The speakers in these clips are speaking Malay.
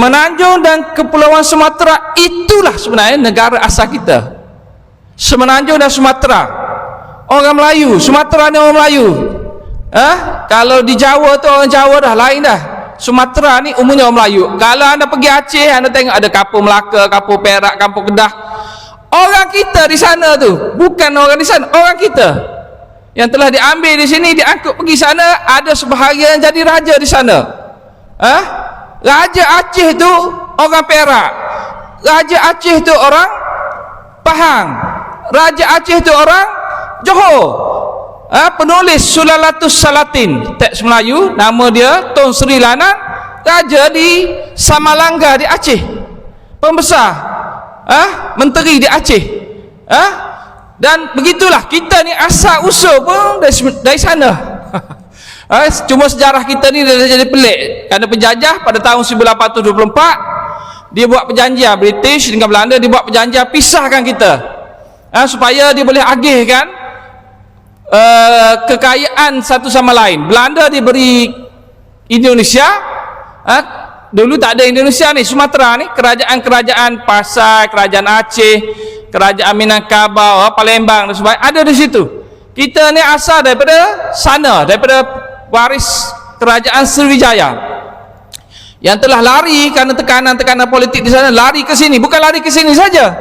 Semenanjung dan Kepulauan Sumatera itulah sebenarnya negara asal kita. Semenanjung dan Sumatera, orang Melayu. Sumatera ni orang Melayu. Kalau di Jawa tu orang Jawa dah lain dah. Sumatera ni umumnya orang Melayu. Kalau anda pergi Aceh, anda tengok ada kampung Melaka, kampung Perak, kampung Kedah. Orang kita di sana tu, bukan orang di sana, orang kita yang telah diambil di sini, diangkut pergi sana. Ada sebahagian jadi raja di sana. Raja Aceh tu orang Perak, Raja Aceh tu orang Pahang, Raja Aceh tu orang Johor. Penulis Sulalatus Salatin, teks Melayu, nama dia Tun Sri Lanang, raja di Samalangga di Aceh, pembesar, menteri di Aceh. Dan begitulah kita ni asal usul pun dari sana. Cuma sejarah kita ni dah jadi pelik. Kerana penjajah pada tahun 1824, dia buat perjanjian, British dengan Belanda, dia buat perjanjian pisahkan kita, supaya dia boleh agihkan kekayaan satu sama lain. Belanda diberi Indonesia, dulu tak ada Indonesia ni, Sumatera ni, kerajaan-kerajaan Pasai, kerajaan Aceh, kerajaan Minangkabau, Palembang dan sebagainya ada di situ. Kita ni asal daripada sana, daripada waris kerajaan Sriwijaya yang telah lari kerana tekanan-tekanan politik di sana, lari ke sini. Bukan lari ke sini saja,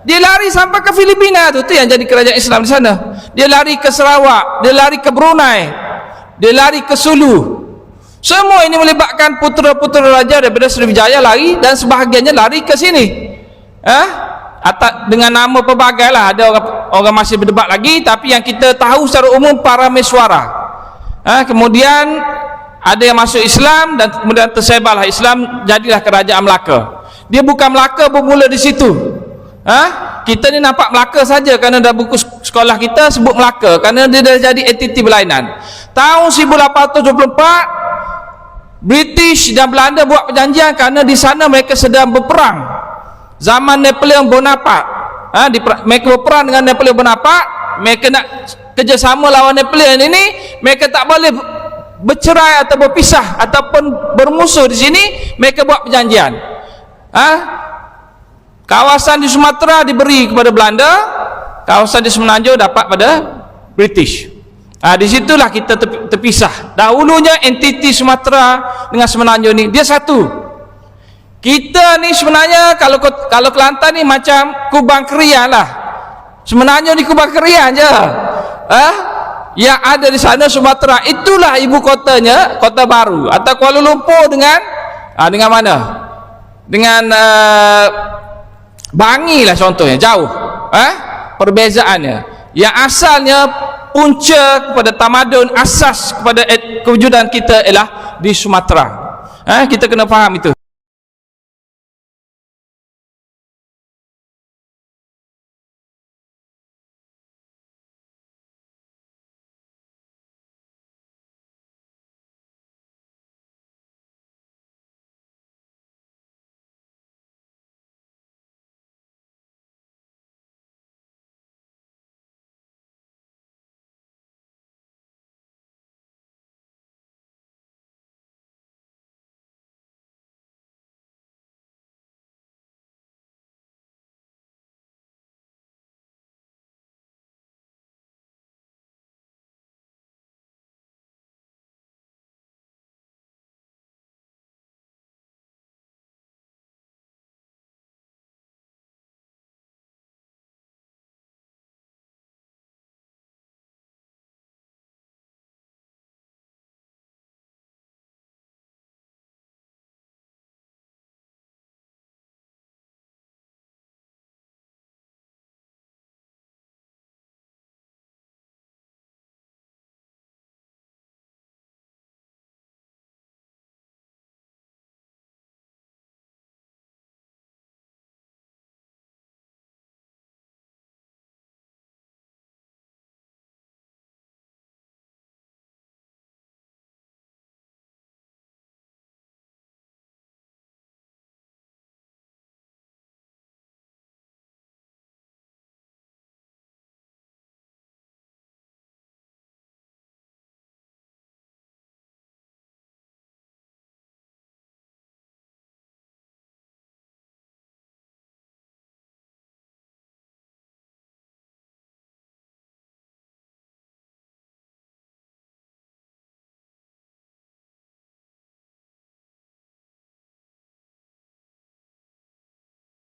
dia lari sampai ke Filipina tu yang jadi kerajaan Islam di sana. Dia lari ke Sarawak, dia lari ke Brunei, dia lari ke Sulu. Semua ini melibatkan putera-putera raja daripada Sriwijaya lari, dan sebahagiannya lari ke sini. Dengan nama pelbagai lah, ada orang masih berdebat lagi, tapi yang kita tahu secara umum Parameswara. Kemudian ada yang masuk Islam, dan kemudian tersebarlah Islam, jadilah kerajaan Melaka. Dia bukan Melaka bermula di situ. Kita ni nampak Melaka saja kerana dah buku sekolah kita sebut Melaka, kerana dia dah jadi entiti berlainan. Tahun 1824 British dan Belanda buat perjanjian kerana di sana mereka sedang berperang. Zaman Napoleon Bonaparte, mereka berperang dengan Napoleon Bonaparte. Mereka nak kerjasama lawan Napoleon ini, mereka tak boleh bercerai atau berpisah ataupun bermusuh di sini. Mereka buat perjanjian. Kawasan di Sumatera diberi kepada Belanda, kawasan di Semenanjung dapat pada British. Di situlah kita terpisah. Dahulunya entiti Sumatera dengan Semenanjung ni dia satu. Kita ni sebenarnya kalau Kelantan ni macam Kubang Kerian lah, Semenanjung di Kubang Kerian je. Yang ada di sana Sumatera, itulah ibu kotanya, Kota Baru atau Kuala Lumpur dengan mana? Dengan Bangi lah contohnya, jauh perbezaannya. Yang asalnya punca kepada tamadun, asas kepada kewujudan kita ialah di Sumatera. Kita kena faham itu.